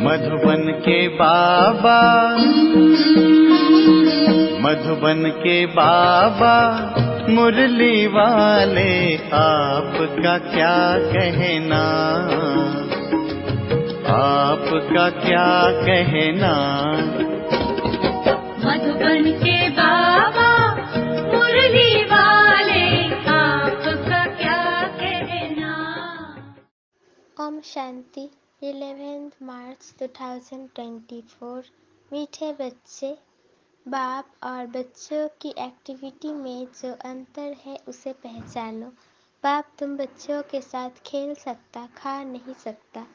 मधुबन के बाबा, मधुबन के बाबा मुरली वाले, आपका क्या कहना, आपका क्या कहना। मधुबन के बाबा मुरली वाले, आपका क्या कहना। ओम शांति। 11 मार्च 2024। मीठे बच्चे, बाप और बच्चों की एक्टिविटी में जो अंतर है उसे पहचानो। बाप तुम बच्चों के साथ खेल सकता, खा नहीं सकता।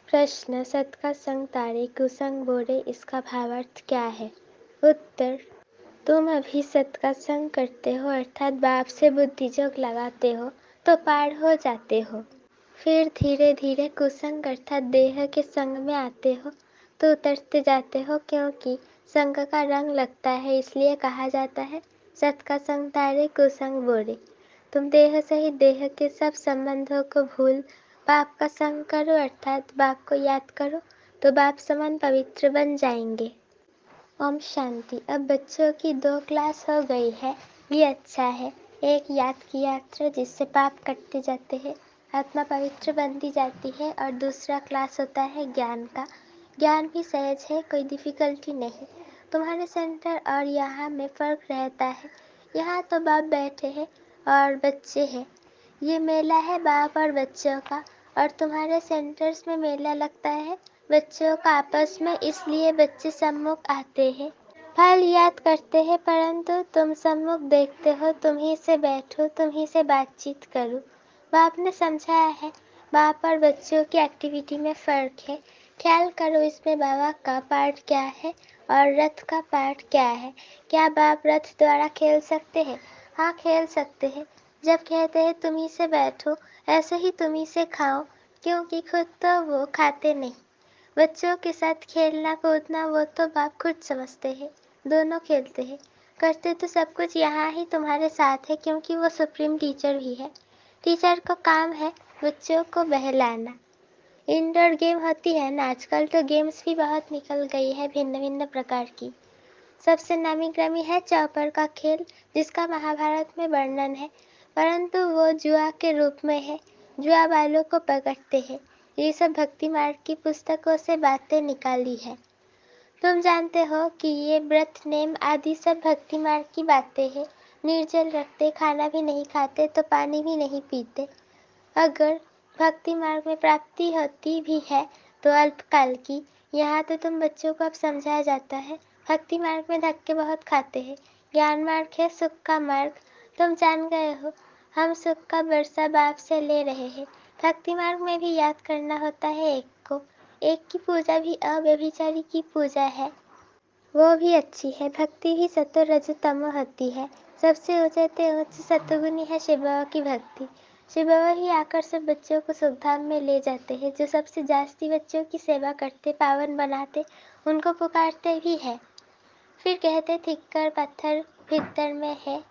प्रश्न, सत का संग तारे कुसंग बोरे, इसका भावार्थ क्या है? उत्तर, तुम अभी सत का संग करते हो अर्थात बाप से बुद्धि जोग लगाते हो तो पार हो जाते हो। फिर धीरे धीरे कुसंग अर्थात देह के संग में आते हो तो उतरते जाते हो, क्योंकि संग का रंग लगता है, इसलिए कहा जाता है सत का संग तारे कुसंग बोरे। तुम देह सहित देह के सब संबंधों को भूल बाप का संग करो अर्थात बाप को याद करो तो बाप समान पवित्र बन जाएंगे। ओम शांति। अब बच्चों की 2 क्लास हो गई है, ये अच्छा है। एक याद की यात्रा जिससे पाप कटते जाते हैं, आत्मा पवित्र बनती जाती है, और दूसरा क्लास होता है ज्ञान का। ज्ञान भी सहज है, कोई डिफिकल्टी नहीं। तुम्हारे सेंटर और यहाँ में फ़र्क रहता है। यहाँ तो बाप बैठे हैं और बच्चे हैं, ये मेला है बाप और बच्चों का, और तुम्हारे सेंटर्स में मेला लगता है बच्चों का आपस में, इसलिए बच्चे सम्मुख आते हैं, फल याद करते हैं, परंतु तुम सम्मुख देखते हो, तुम ही से बैठो, तुम ही से बातचीत करो। बाप ने समझाया है बाप और बच्चों की एक्टिविटी में फ़र्क है। ख्याल करो इसमें बाबा का पार्ट क्या है और रथ का पार्ट क्या है। क्या बाप रथ द्वारा खेल सकते हैं? हाँ, खेल सकते हैं। जब कहते हैं तुम ही से बैठो, ऐसे ही तुम ही से खाओ, क्योंकि खुद तो वो खाते नहीं। बच्चों के साथ खेलना कूदना वो तो बाप खुद समझते हैं, दोनों खेलते हैं, करते तो सब कुछ यहाँ ही तुम्हारे साथ है, क्योंकि वो सुप्रीम टीचर भी है। टीचर का काम है बच्चों को बहलाना। इंडोर गेम होती है ना, आजकल तो गेम्स भी बहुत निकल गई है भिन्न भिन्न प्रकार की। सबसे नामी ग्रामी है चौपर का खेल, जिसका महाभारत में वर्णन है, परंतु वो जुआ के रूप में है, जुआ वालों को पकड़ते हैं। ये सब भक्ति मार्ग की पुस्तकों से बातें निकाली है। तुम जानते हो कि ये व्रत नेम आदि सब भक्ति मार्ग की बातें हैं। निर्जल रखते, खाना भी नहीं खाते तो पानी भी नहीं पीते। अगर भक्ति मार्ग में प्राप्ति होती भी है तो अल्पकाल की। यहाँ तो तुम बच्चों को अब समझाया जाता है, भक्ति मार्ग में धक्के बहुत खाते हैं। ज्ञान मार्ग है सुख का मार्ग, तुम जान गए हो। हम सुख का वर्षा बाप से ले रहे हैं। भक्ति मार्ग में भी याद करना होता है एक को। एक की पूजा भी अव्यभिचारी की पूजा है, वो भी अच्छी है। भक्ति ही सतो रजो तमो होती है। सबसे ऊंचे उच्च सतोगुनी है शिव बाबा की भक्ति। शिव बाबा ही आकर सब बच्चों को सुखधाम में ले जाते हैं। जो सबसे जास्ती बच्चों की सेवा करते, पावन बनाते, उनको पुकारते भी है। फिर कहते थिक्कर पत्थर भीतर में है।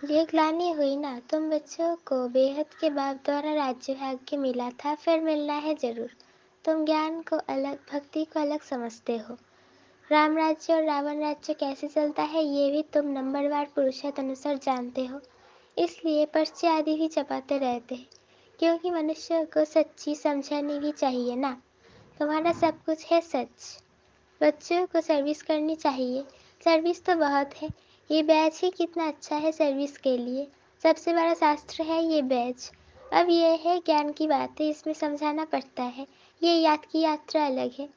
ये ग्लानि हुई ना, तुम बच्चों को बेहद के बाप द्वारा राज्य भाग्य मिला था, फिर मिलना है जरूर। तुम ज्ञान को अलग, भक्ति को अलग समझते हो। राम राज्य और रावण राज्य कैसे चलता है ये भी तुम नंबरवार पुरुषार्थ अनुसार जानते हो, इसलिए पर्चे आदि भी छपाते रहते हैं, क्योंकि मनुष्य को सच्ची समझानी भी चाहिए ना। तुम्हारा सब कुछ है सच। बच्चों को सर्विस करनी चाहिए, सर्विस तो बहुत है। ये बैच ही कितना अच्छा है सर्विस के लिए। सबसे बड़ा शास्त्र है ये बैच। अब ये है ज्ञान की बातें, इसमें समझाना पड़ता है। ये याद की यात्रा अलग है,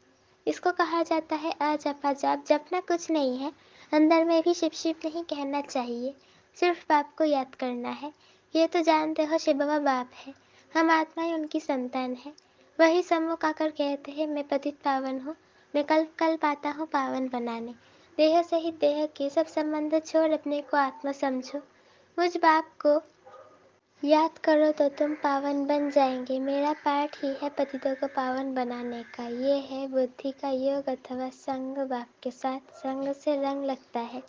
इसको कहा जाता है अजपा जाप। जपना कुछ नहीं है, अंदर में भी शिव शिव नहीं कहना चाहिए, सिर्फ बाप को याद करना है। ये तो जानते हो शिव बाबा बाप है, हम आत्माएं उनकी संतान है। वही सम्मुख आकर कहते हैं मैं पतित पावन हूँ, मैं कल कल पाता हूँ पावन बनाने। देह सहित देह के सब संबंध छोड़ अपने को आत्मा समझो। मुझ बाप को याद करो तो तुम पावन बन जाएंगे। मेरा पाठ ही है पतितों को पावन बनाने का। ये है बुद्धि का योग अथवा संग बाप के साथ। संग से रंग लगता है,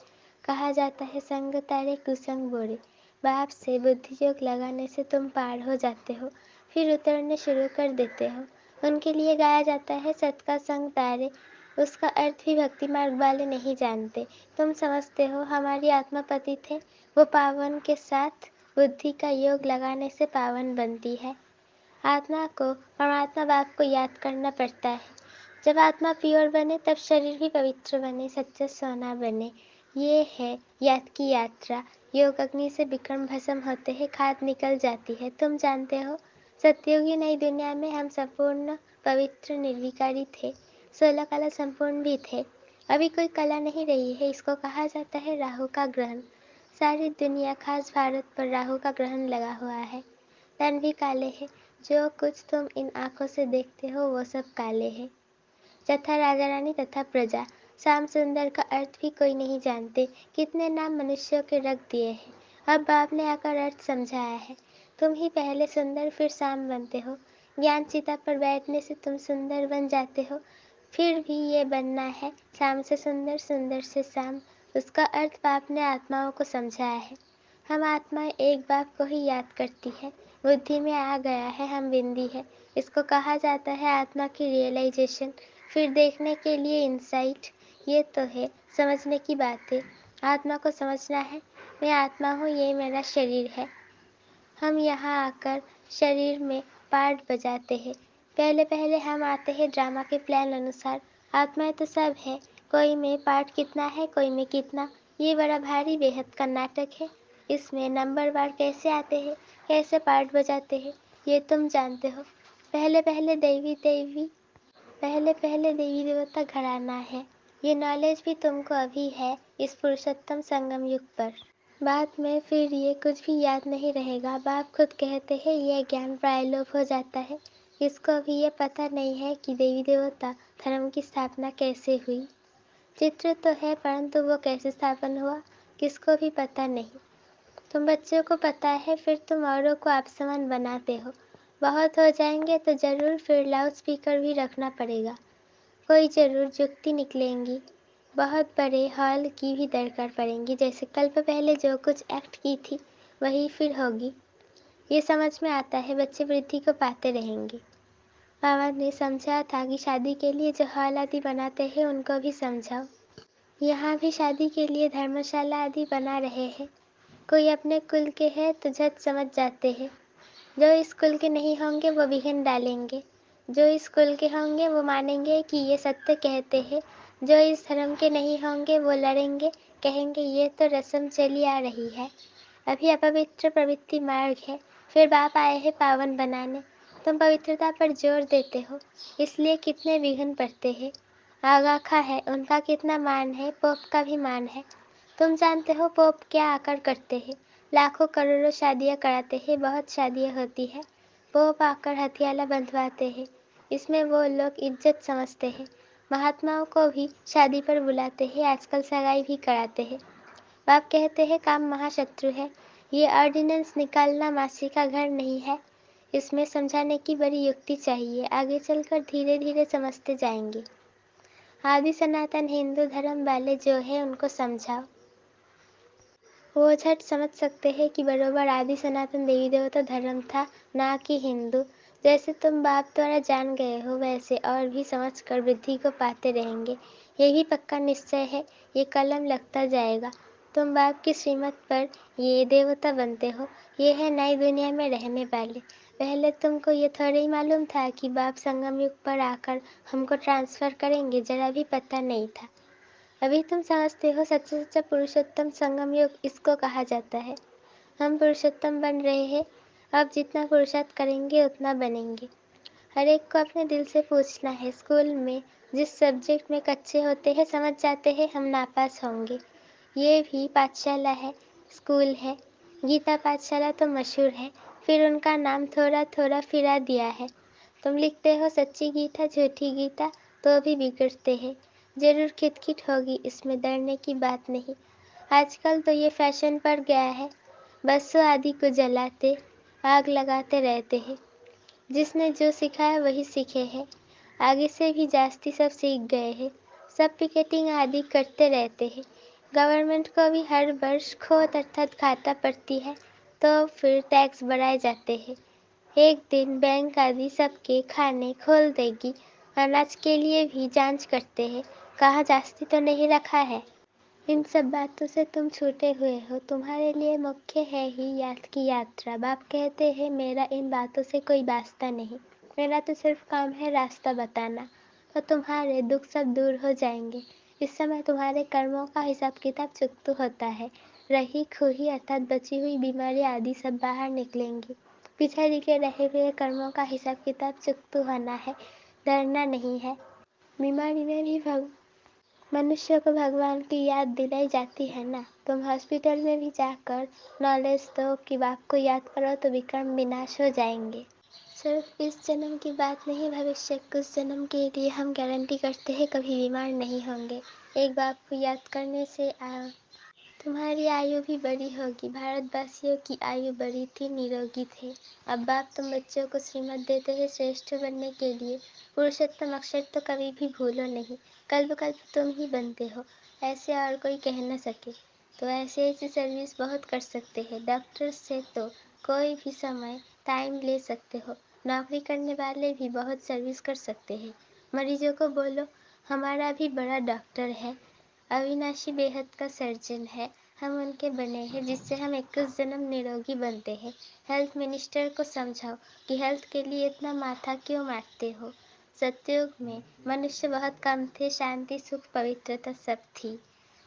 कहा जाता है संग तारे कुसंग बोरे। बाप से बुद्धि योग लगाने से तुम पार हो जाते हो, फिर उतरने शुरू कर देते हो। उनके लिए गाया जाता है सत का संग तारे, उसका अर्थ भी भक्ति मार्ग वाले नहीं जानते। तुम समझते हो हमारी आत्मा पतित है, वो पावन के साथ बुद्धि का योग लगाने से पावन बनती है। आत्मा को परमात्मा बाप को याद करना पड़ता है। जब आत्मा प्योर बने तब शरीर भी पवित्र बने, सच्चा सोना बने। ये है याद की यात्रा। योग अग्नि से विक्रम भस्म होते हैं, खाद निकल जाती है। तुम जानते हो सतयुगी नई दुनिया में हम संपूर्ण पवित्र निर्विकारी थे, 16 कला संपूर्ण भी थे। अभी कोई कला नहीं रही है, इसको कहा जाता है राहु का ग्रहण। सारी दुनिया खास भारत पर राहु का ग्रहण लगा हुआ है। तन भी काले है, जो कुछ तुम इन आंखों से देखते हो वो सब काले है। जथा राजा रानी तथा प्रजा, श्याम सुंदर का अर्थ भी कोई नहीं जानते। कितने नाम मनुष्यों के रख दिए हैं, अब बाप ने आकर अर्थ समझाया है। तुम ही पहले सुंदर फिर श्याम बनते हो। ज्ञान चिता पर बैठने से तुम सुंदर बन जाते हो। फिर भी ये बनना है श्याम से सुंदर, सुंदर से श्याम। उसका अर्थ बाप ने आत्माओं को समझाया है। हम आत्माएं एक बाप को ही याद करती है। बुद्धि में आ गया है हम बिंदी है, इसको कहा जाता है आत्मा की रियलाइजेशन। फिर देखने के लिए इंसाइट। ये तो है समझने की बातें। आत्मा को समझना है, मैं आत्मा हूँ, ये मेरा शरीर है। हम यहाँ आकर शरीर में पार्ट बजाते हैं। पहले पहले हम आते हैं ड्रामा के प्लान अनुसार। आत्माएं तो सब है, कोई में पार्ट कितना है, कोई में कितना। ये बड़ा भारी बेहद का नाटक है। इसमें नंबर वार कैसे आते हैं, कैसे पार्ट बजाते हैं, ये तुम जानते हो। पहले पहले देवी देवता घराना है। ये नॉलेज भी तुमको अभी है इस पुरुषोत्तम संगम युग पर। बाद में फिर ये कुछ भी याद नहीं रहेगा। बाप खुद कहते हैं यह ज्ञान प्रायलोप हो जाता है। इसको अभी ये पता नहीं है कि देवी देवता धर्म की स्थापना कैसे हुई। चित्र तो है परंतु वो कैसे स्थापन हुआ किसको भी पता नहीं। तुम बच्चों को पता है, फिर तुम औरों को आप समान बनाते हो। बहुत हो जाएंगे तो जरूर फिर लाउड स्पीकर भी रखना पड़ेगा। कोई जरूर जुक्ति निकलेंगी। बहुत बड़े हॉल की भी दरकार पड़ेंगी। जैसे कल्प पहले जो कुछ एक्ट की थी वही फिर होगी। ये समझ में आता है, बच्चे वृद्धि को पाते रहेंगे। बाबा ने समझा था कि शादी के लिए जो हॉल आदि बनाते हैं उनको भी समझाओ। यहाँ भी शादी के लिए धर्मशाला आदि बना रहे हैं। कोई अपने कुल के है तो झट समझ जाते हैं। जो इस कुल के नहीं होंगे वो विघ्न डालेंगे। जो इस कुल के होंगे वो मानेंगे कि ये सत्य कहते हैं। जो इस धर्म के नहीं होंगे वो लड़ेंगे, कहेंगे ये तो रस्म चली आ रही है। अभी अपवित्र प्रवृत्ति मार्ग है, फिर बाप आए हैं पावन बनाने। तुम पवित्रता पर जोर देते हो, इसलिए कितने विघ्न पड़ते हैं। आगाखा है, उनका कितना मान है, पोप का भी मान है। तुम जानते हो पोप क्या आकर करते हैं, लाखों करोड़ों शादियां कराते हैं, बहुत शादियां होती है। पोप आकर हथियाला बंधवाते हैं, इसमें वो लोग इज्जत समझते हैं। महात्माओं को भी शादी पर बुलाते हैं, आजकल सगाई भी कराते हैं। बाप कहते हैं काम महाशत्रु है। ये ऑर्डिनेंस निकालना मासी का घर नहीं है। इसमें समझाने की बड़ी युक्ति चाहिए, आगे चलकर धीरे धीरे समझते जाएंगे। आदि सनातन हिंदू धर्म वाले जो है उनको समझाओ। वो झट समझ सकते हैं कि बरोबर आदि सनातन देवी देवता धर्म था, ना कि हिंदू। जैसे तुम बाप द्वारा जान गए हो वैसे और भी समझ कर वृद्धि को पाते रहेंगे। यही पक्का निश्चय है, ये कलम लगता जाएगा। तुम बाप की श्रीमत पर ये देवता बनते हो, ये है नई दुनिया में रहने वाले। पहले तुमको ये थोड़ा ही मालूम था कि बाप संगम युग पर आकर हमको ट्रांसफर करेंगे, जरा भी पता नहीं था। अभी तुम समझते हो सच्चा सच्चा पुरुषोत्तम संगम योग इसको कहा जाता है। हम पुरुषोत्तम बन रहे हैं, अब जितना पुरुषार्थ करेंगे उतना बनेंगे। हर एक को अपने दिल से पूछना है, स्कूल में जिस सब्जेक्ट में कच्चे होते हैं समझ जाते हैं हम नापास होंगे। ये भी पाठशाला है, स्कूल है। गीता पाठशाला तो मशहूर है, फिर उनका नाम थोड़ा थोड़ा फिरा दिया है। तुम लिखते हो सच्ची गीता झूठी गीता, तो भी बिगड़ते हैं। जरूर खिटखिट होगी, इसमें डरने की बात नहीं। आजकल तो ये फैशन पड़ गया है, बसों आदि को जलाते आग लगाते रहते हैं। जिसने जो सिखाया वही सीखे हैं, आगे से भी जास्ती सब सीख गए हैं। सब पिकेटिंग आदि करते रहते हैं। गवर्नमेंट को भी हर वर्ष खोट अर्थात घाटा पड़ती है, तो फिर टैक्स बढ़ाए जाते हैं। एक दिन बैंक आदि सबके खाने खोल देगी। अनाज के लिए भी जांच करते हैं, कहाँ जास्ती तो नहीं रखा है। इन सब बातों से तुम छूटे हुए हो। तुम्हारे लिए मुख्य है ही याद की यात्रा। बाप कहते हैं मेरा इन बातों से कोई वास्ता नहीं, मेरा तो सिर्फ काम है रास्ता बताना, और तुम्हारे दुख सब दूर हो जाएंगे। इस समय तुम्हारे कर्मों का हिसाब किताब चुकता होता है। रही खुही अर्थात बची हुई बीमारी आदि सब बाहर निकलेंगी। पिछले के रहे हुए कर्मों का हिसाब किताब चुकता होना है, डरना नहीं है। बीमारी में भी मनुष्य को भगवान की याद दिलाई जाती है ना। तुम हॉस्पिटल में भी जाकर नॉलेज दो कि बाप को याद करो तो विक्रम विनाश हो जाएंगे। सिर्फ इस जन्म की बात नहीं, भविष्य कुछ जन्म के लिए हम गारंटी करते हैं कभी बीमार नहीं होंगे। एक बाप को याद करने से तुम्हारी आयु भी बड़ी होगी। भारतवासियों की आयु बड़ी थी, निरोगी थे। अब बाप तुम बच्चों को श्रीमत देते हैं श्रेष्ठ बनने के लिए। पुरुषोत्तम अक्षर तो कभी भी भूलो नहीं। कल्प कल्प तुम ही बनते हो, ऐसे और कोई कह न सके। तो ऐसे ऐसी सर्विस बहुत कर सकते हैं। डॉक्टर से तो कोई भी समय टाइम ले सकते हो। नौकरी करने वाले भी बहुत सर्विस कर सकते हैं। मरीजों को बोलो हमारा भी बड़ा डॉक्टर है, अविनाशी बेहद का सर्जन है। हम उनके बने हैं जिससे हम 21 जन्म निरोगी बनते हैं। हेल्थ मिनिस्टर को समझाओ कि हेल्थ के लिए इतना माथा क्यों मारते हो। सतयुग में मनुष्य बहुत कम थे, शांति सुख पवित्रता सब थी।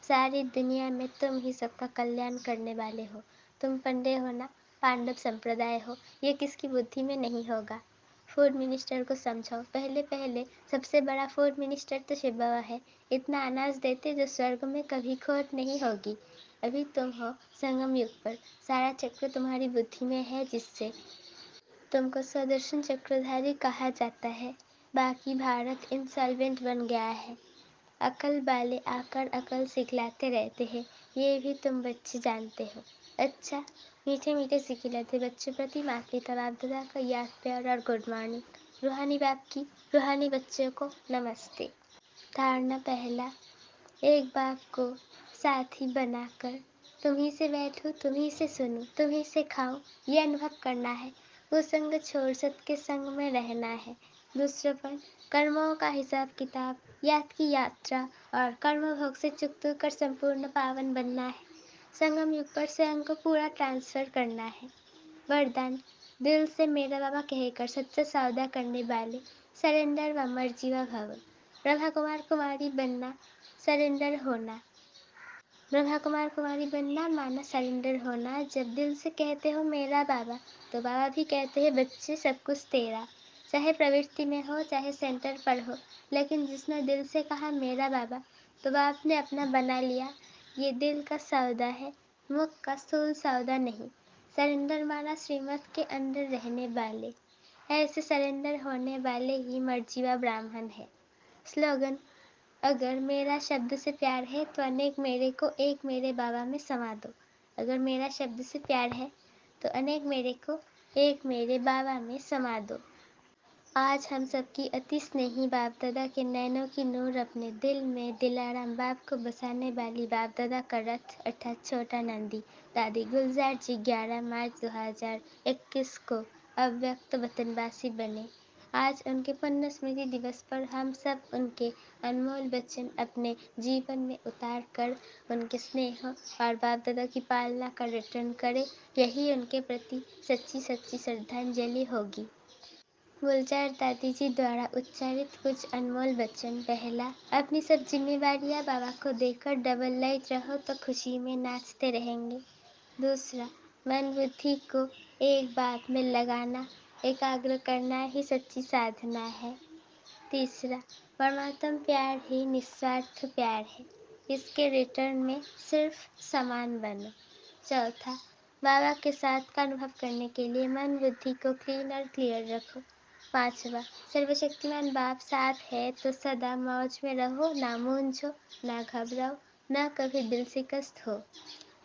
सारी दुनिया में तुम ही सबका कल्याण करने वाले हो। तुम पंडे हो ना, पांडव संप्रदाय हो, ये किसकी बुद्धि में नहीं होगा। फूड मिनिस्टर को समझाओ, पहले पहले सबसे बड़ा फूड मिनिस्टर तो शिव बाबा है। इतना अनाज देते जो स्वर्ग में कभी खोट नहीं होगी। अभी तुम हो संगम युग पर, सारा चक्र तुम्हारी बुद्धि में है जिससे तुमको सुदर्शन चक्रधारी कहा जाता है। बाकी भारत इंसॉल्वेंट बन गया है। अकल वाले आकर अकल सिखलाते रहते हैं, ये भी तुम बच्चे जानते हो। अच्छा, मीठे मीठे सिखलाते बच्चों प्रति माता पिता बाप दादा का याद प्यार और गुड मॉर्निंग। रूहानी बाप की रूहानी बच्चों को नमस्ते। धारणा पहला, एक बाप को साथी बनाकर तुम्ही से बैठूं, तुम्ही से सुनूं, तुम्ही से खाऊं, ये अनुभव करना है। वो संग छोड़ सत के संग में रहना है। दूसरे पर कर्मों का हिसाब किताब, याद की यात्रा और कर्म भोग से चुक्त कर संपूर्ण पावन बनना है। संगम युग पर स्वयं को पूरा ट्रांसफर करना है। वरदान, दिल से मेरा बाबा कहकर सच्चा सौदा करने वाले सरेंडर व मर्जीवा भव। ब्रह्मा कुमार कुमारी बनना, सरेंडर होना। ब्रह्मा कुमार कुमारी बनना माना सरेंडर होना। जब दिल से कहते हो मेरा बाबा, तो बाबा भी कहते हैं बच्चे सब कुछ तेरा। चाहे प्रवृत्ति में हो चाहे सेंटर पर हो, लेकिन जिसने दिल से कहा मेरा बाबा, तो बाप ने अपना बना लिया। ये दिल का सौदा है, मुख का स्थूल सौदा नहीं। सरेंडर माना श्रीमत के अंदर रहने वाले। ऐसे सरेंडर होने वाले ही मर्जीवा ब्राह्मण है। स्लोगन, अगर मेरा शब्द से प्यार है तो अनेक मेरे को एक मेरे बाबा में समा दो। अगर मेरा शब्द से प्यार है तो अनेक मेरे को एक मेरे बाबा में समा दो। आज हम सबकी अति स्नेही बाप दादा के नैनों की नूर अपने दिल में दिलाराम बाप को बसाने वाली बाप दादा का रथ अर्थात छोटा नंदी दादी गुलजार जी 11 मार्च 2021 को अव्यक्त वतनवासी बने। आज उनके पुण्य स्मृति दिवस पर हम सब उनके अनमोल वचन अपने जीवन में उतार कर उनके स्नेह और बाप दादा की पालना का रिटर्न करें। यही उनके प्रति सच्ची सच्ची श्रद्धांजलि होगी। गुलजार दादी जी द्वारा उच्चारित कुछ अनमोल वचन। पहला, अपनी सब जिम्मेवारियां बाबा को देकर डबल लाइट रहो तो खुशी में नाचते रहेंगे। दूसरा, मन बुद्धि को एक बात में लगाना, एकाग्र करना ही सच्ची साधना है। तीसरा, परमात्म प्यार ही निस्वार्थ प्यार है, इसके रिटर्न में सिर्फ समान बनो। चौथा, बाबा के साथ का अनुभव करने के लिए मन बुद्धि को क्लीन और क्लियर रखो। पांचवा, सर्वशक्तिमान बाप साथ है तो सदा मौज में रहो, ना मूंझो, ना घबराओ, ना कभी दिल शिकस्त हो।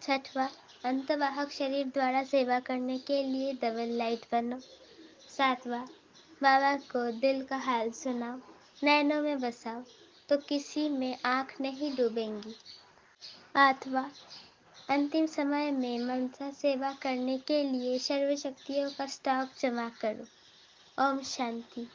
छठवा, अंतवाहक शरीर द्वारा सेवा करने के लिए डबल लाइट बनो। सातवां, बाबा को दिल का हाल सुनाओ, नैनों में बसाओ तो किसी में आंख नहीं डूबेंगी। आठवां, अंतिम समय में मनसा सेवा करने के लिए सर्व शक्तियों का स्टॉक जमा करो। ओम शांति।